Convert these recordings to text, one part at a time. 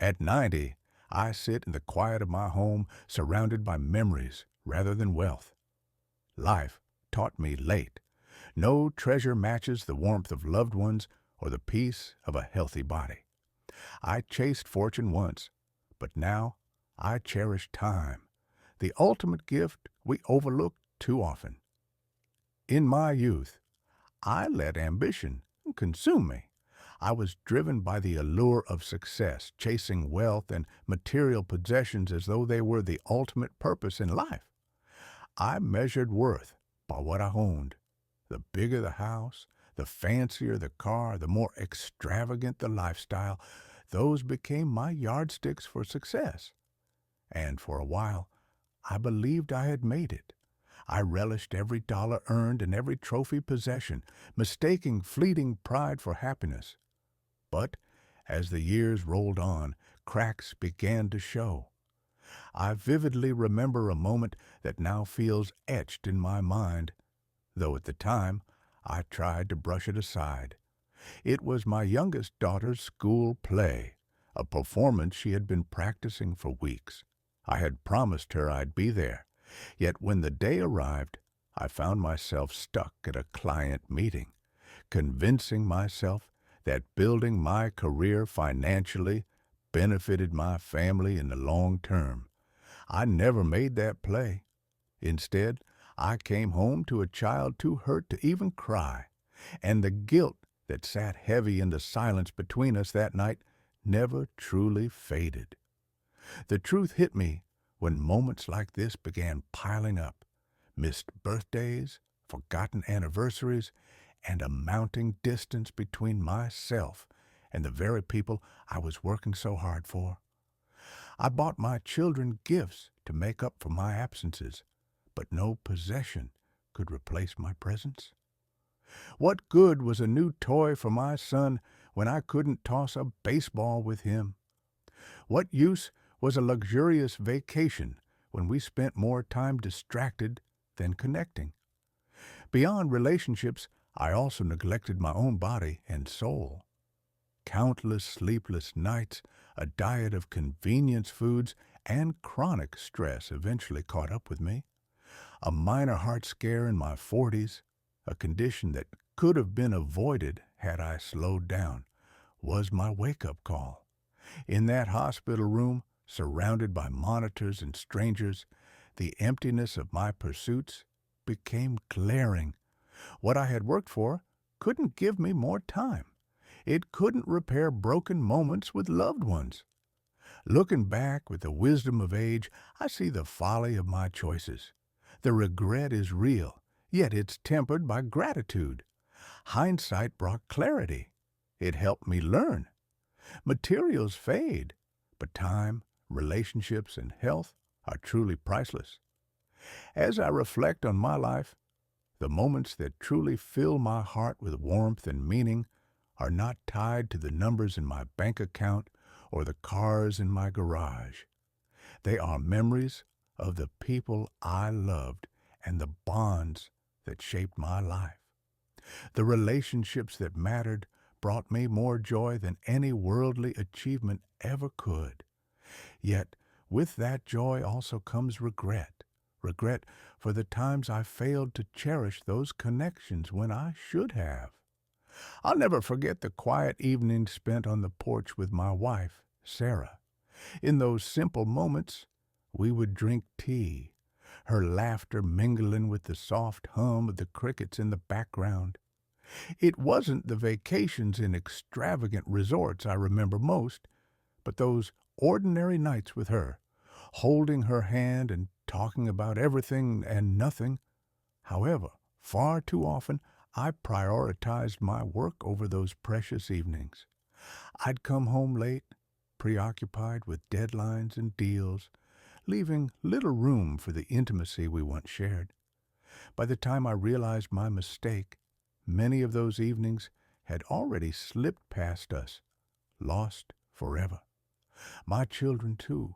At 90, I sit in the quiet of my home surrounded by memories rather than wealth. Life taught me late. No treasure matches the warmth of loved ones or the peace of a healthy body. I chased fortune once, but now I cherish time, the ultimate gift we overlook too often. In my youth, I let ambition consume me. I was driven by the allure of success, chasing wealth and material possessions as though they were the ultimate purpose in life. I measured worth by what I owned. The bigger the house, the fancier the car, the more extravagant the lifestyle, those became my yardsticks for success. And for a while, I believed I had made it. I relished every dollar earned and every trophy possession, mistaking fleeting pride for happiness. But as the years rolled on, cracks began to show. I vividly remember a moment that now feels etched in my mind, though at the time I tried to brush it aside. It was my youngest daughter's school play, a performance she had been practicing for weeks. I had promised her I'd be there, yet when the day arrived, I found myself stuck at a client meeting, convincing myself that building my career financially benefited my family in the long term. I never made that play. Instead, I came home to a child too hurt to even cry, and the guilt that sat heavy in the silence between us that night never truly faded. The truth hit me when moments like this began piling up: missed birthdays, forgotten anniversaries, and a mounting distance between myself and the very people I was working so hard for. I bought my children gifts to make up for my absences, but no possession could replace my presence. What good was a new toy for my son when I couldn't toss a baseball with him? What use was a luxurious vacation when we spent more time distracted than connecting? Beyond relationships, I also neglected my own body and soul. Countless sleepless nights, a diet of convenience foods, and chronic stress eventually caught up with me. A minor heart scare in my 40s, a condition that could have been avoided had I slowed down, was my wake-up call. In that hospital room, surrounded by monitors and strangers, the emptiness of my pursuits became glaring. What I had worked for couldn't give me more time. It couldn't repair broken moments with loved ones. Looking back with the wisdom of age, I see the folly of my choices. The regret is real, yet it's tempered by gratitude. Hindsight brought clarity. It helped me learn. Materials fade, but time, relationships, and health are truly priceless. As I reflect on my life, the moments that truly fill my heart with warmth and meaning are not tied to the numbers in my bank account or the cars in my garage. They are memories of the people I loved and the bonds that shaped my life. The relationships that mattered brought me more joy than any worldly achievement ever could. Yet, with that joy also comes regret. Regret for the times I failed to cherish those connections when I should have. I'll never forget the quiet evenings spent on the porch with my wife, Sarah. In those simple moments, we would drink tea, her laughter mingling with the soft hum of the crickets in the background. It wasn't the vacations in extravagant resorts I remember most, but those ordinary nights with her, holding her hand and talking about everything and nothing. However, far too often I prioritized my work over those precious evenings. I'd come home late, preoccupied with deadlines and deals, leaving little room for the intimacy we once shared. By the time I realized my mistake, many of those evenings had already slipped past us, lost forever. My children, too,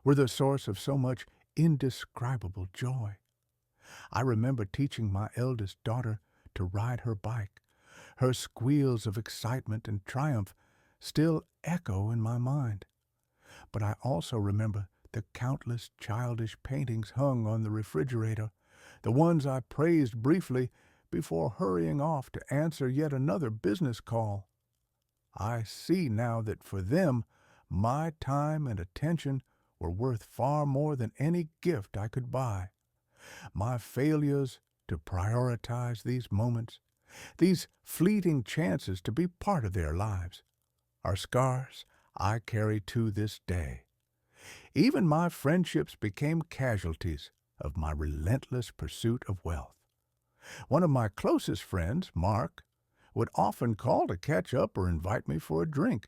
were the source of so much indescribable joy. I remember teaching my eldest daughter to ride her bike. Her squeals of excitement and triumph still echo in my mind. but I also remember the countless childish paintings hung on the refrigerator, the ones I praised briefly before hurrying off to answer yet another business call. I see now that for them, my time and attention were worth far more than any gift I could buy. My failures to prioritize these moments, these fleeting chances to be part of their lives, are scars I carry to this day. Even my friendships became casualties of my relentless pursuit of wealth. One of my closest friends, Mark, would often call to catch up or invite me for a drink,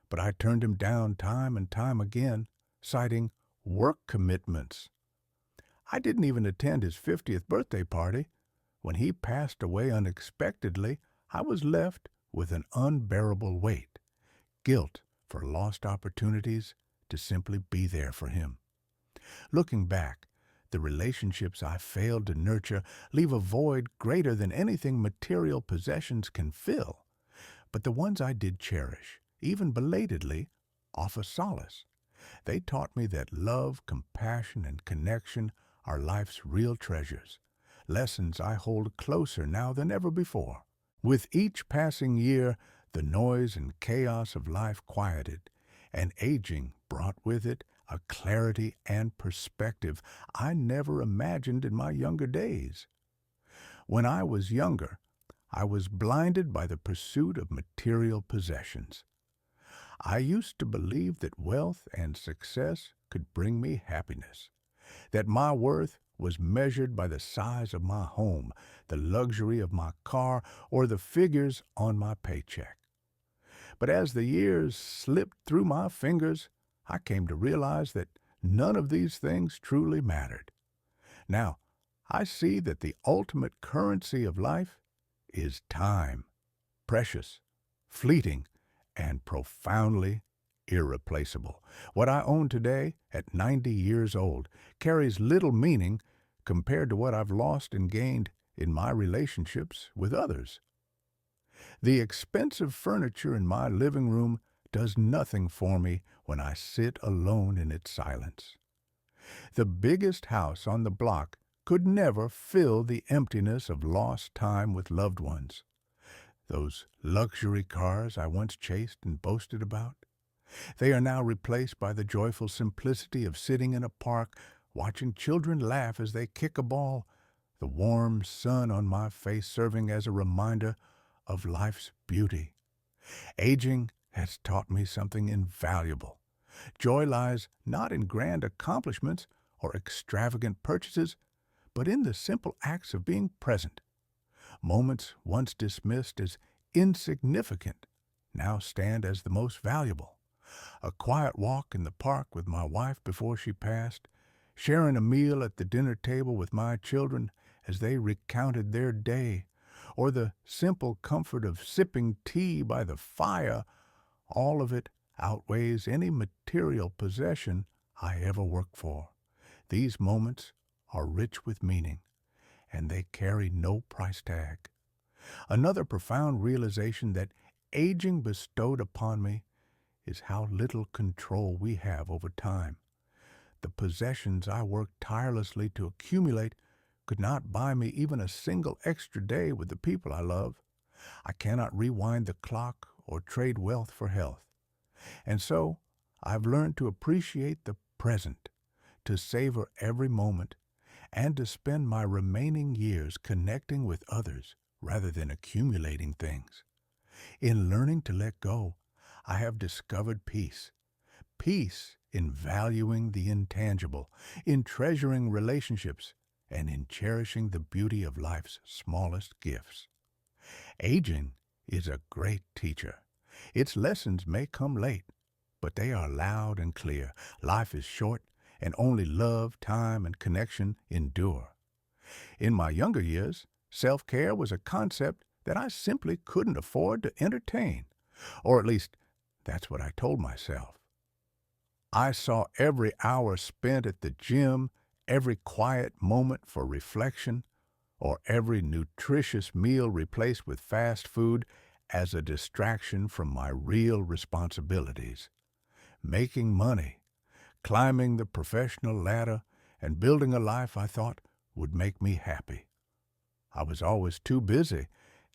but I turned him down time and time again, citing work commitments. I didn't even attend his 50th birthday party. When he passed away unexpectedly, I was left with an unbearable weight, guilt for lost opportunities to simply be there for him. Looking back, the relationships I failed to nurture leave a void greater than anything material possessions can fill. But the ones I did cherish, even belatedly, offer solace. They taught me that love, compassion, and connection are life's real treasures, lessons I hold closer now than ever before. With each passing year, the noise and chaos of life quieted, and aging brought with it a clarity and perspective I never imagined in my younger days. When I was younger, I was blinded by the pursuit of material possessions. I used to believe that wealth and success could bring me happiness, that my worth was measured by the size of my home, the luxury of my car, or the figures on my paycheck. But as the years slipped through my fingers, I came to realize that none of these things truly mattered. Now, I see that the ultimate currency of life is time, precious, fleeting, and profoundly irreplaceable. What I own today, at 90 years old, carries little meaning compared to what I've lost and gained in my relationships with others. The expensive furniture in my living room does nothing for me when I sit alone in its silence. The biggest house on the block could never fill the emptiness of lost time with loved ones. Those luxury cars I once chased and boasted about, they are now replaced by the joyful simplicity of sitting in a park, watching children laugh as they kick a ball, the warm sun on my face serving as a reminder of life's beauty. Aging has taught me something invaluable. Joy lies not in grand accomplishments or extravagant purchases, but in the simple acts of being present. Moments once dismissed as insignificant now stand as the most valuable. A quiet walk in the park with my wife before she passed, sharing a meal at the dinner table with my children as they recounted their day, or the simple comfort of sipping tea by the fire, all of it outweighs any material possession I ever worked for. These moments are rich with meaning, and they carry no price tag. Another profound realization that aging bestowed upon me is how little control we have over time. The possessions I worked tirelessly to accumulate could not buy me even a single extra day with the people I love. I cannot rewind the clock or trade wealth for health. And so, I've learned to appreciate the present, to savor every moment, and to spend my remaining years connecting with others rather than accumulating things. In learning to let go, I have discovered peace. Peace in valuing the intangible, in treasuring relationships, and in cherishing the beauty of life's smallest gifts. Aging is a great teacher. Its lessons may come late, but they are loud and clear. Life is short, and only love, time, and connection endure. In my younger years, self-care was a concept that I simply couldn't afford to entertain, or at least that's what I told myself. I saw every hour spent at the gym, every quiet moment for reflection, or every nutritious meal replaced with fast food as a distraction from my real responsibilities. Making money climbing the professional ladder and building a life I thought would make me happy. I was always too busy,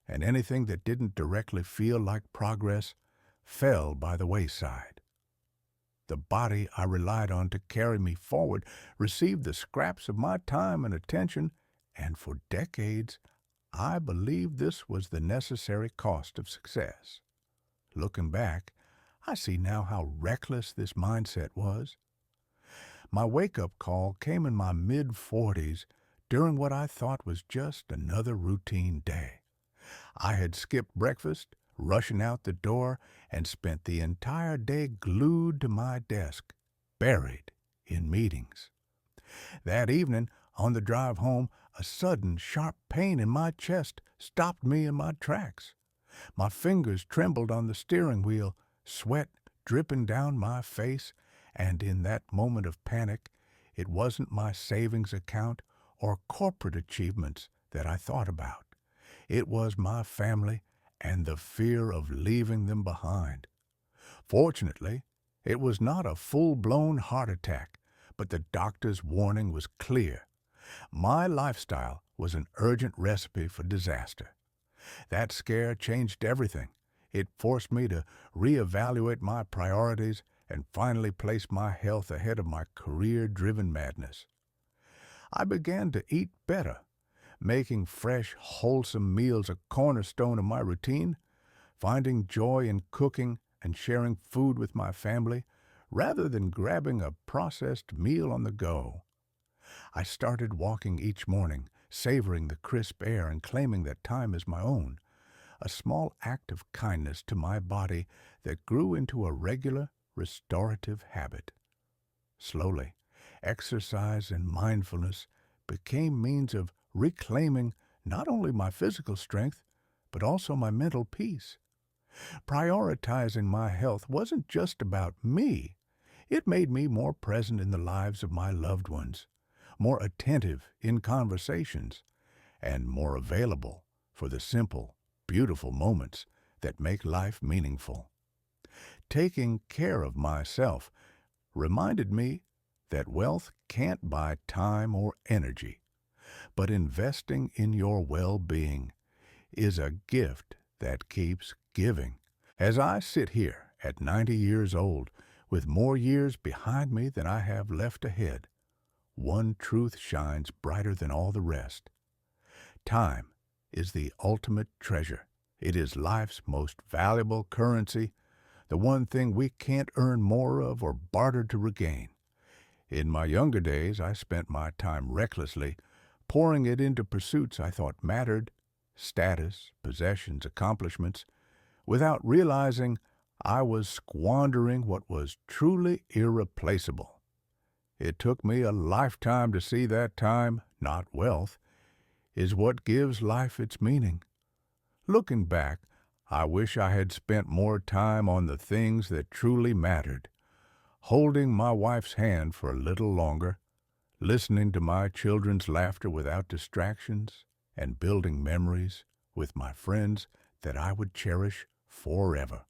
and anything that didn't directly feel like progress fell by the wayside. The body I relied on to carry me forward received the scraps of my time and attention, and for decades I believed this was the necessary cost of success. Looking back, I see now how reckless this mindset was. My wake-up call came in my mid-40s during what I thought was just another routine day. I had skipped breakfast, rushing out the door, and spent the entire day glued to my desk, buried in meetings. That evening, on the drive home, a sudden, sharp pain in my chest stopped me in my tracks. My fingers trembled on the steering wheel, sweat dripping down my face, and in that moment of panic, it wasn't my savings account or corporate achievements that I thought about. It was my family and the fear of leaving them behind. Fortunately, it was not a full-blown heart attack, but the doctor's warning was clear. My lifestyle was an urgent recipe for disaster. That scare changed everything. It forced me to reevaluate my priorities and finally place my health ahead of my career-driven madness. I began to eat better, making fresh, wholesome meals a cornerstone of my routine, finding joy in cooking and sharing food with my family rather than grabbing a processed meal on the go. I started walking each morning, savoring the crisp air and claiming that time is my own, a small act of kindness to my body that grew into a regular, restorative habit. Slowly, exercise and mindfulness became means of reclaiming not only my physical strength, but also my mental peace. Prioritizing my health wasn't just about me. It made me more present in the lives of my loved ones, more attentive in conversations, and more available for the simple, beautiful moments that make life meaningful. Taking care of myself reminded me that wealth can't buy time or energy, but investing in your well-being is a gift that keeps giving. As I sit here at 90 years old, with more years behind me than I have left ahead, one truth shines brighter than all the rest. Time is the ultimate treasure. It is life's most valuable currency, the one thing we can't earn more of or barter to regain. In my younger days, I spent my time recklessly, pouring it into pursuits I thought mattered, status, possessions, accomplishments, without realizing I was squandering what was truly irreplaceable. It took me a lifetime to see that time, not wealth, is what gives life its meaning. Looking back, I wish I had spent more time on the things that truly mattered, holding my wife's hand for a little longer, listening to my children's laughter without distractions, and building memories with my friends that I would cherish forever.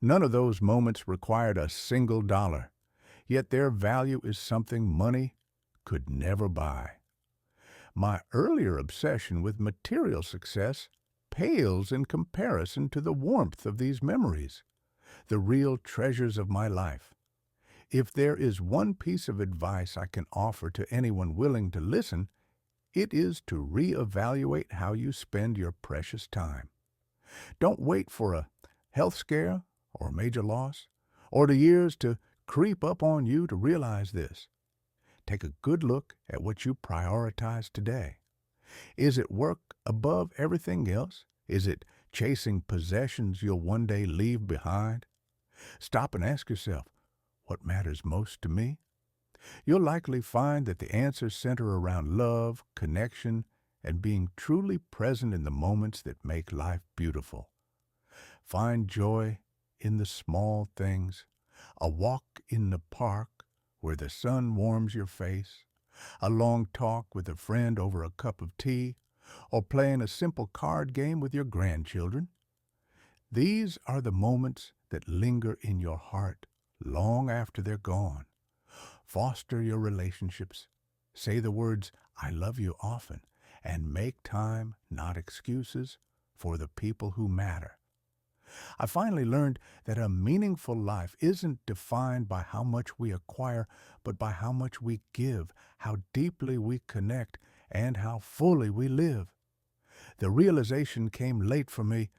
None of those moments required a single dollar, yet their value is something money could never buy. My earlier obsession with material success pales in comparison to the warmth of these memories, the real treasures of my life. If there is one piece of advice I can offer to anyone willing to listen, it is to reevaluate how you spend your precious time. Don't wait for a health scare or a major loss, or the years to creep up on you to realize this. Take a good look at what you prioritize today. Is it work above everything else? Is it chasing possessions you'll one day leave behind? Stop and ask yourself, what matters most to me? You'll likely find that the answers center around love, connection, and being truly present in the moments that make life beautiful. Find joy in the small things, a walk in the park where the sun warms your face, a long talk with a friend over a cup of tea, or playing a simple card game with your grandchildren. These are the moments that linger in your heart long after they're gone. Foster your relationships. Say the words, I love you often, and make time, not excuses, for the people who matter. I finally learned that a meaningful life isn't defined by how much we acquire, but by how much we give, how deeply we connect, and how fully we live. The realization came late for me,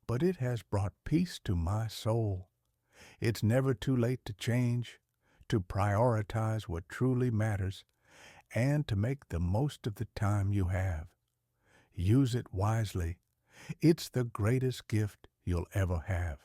but it has brought peace to my soul. It's never too late to change, to prioritize what truly matters, and to make the most of the time you have. Use it wisely. It's the greatest gift you'll ever have.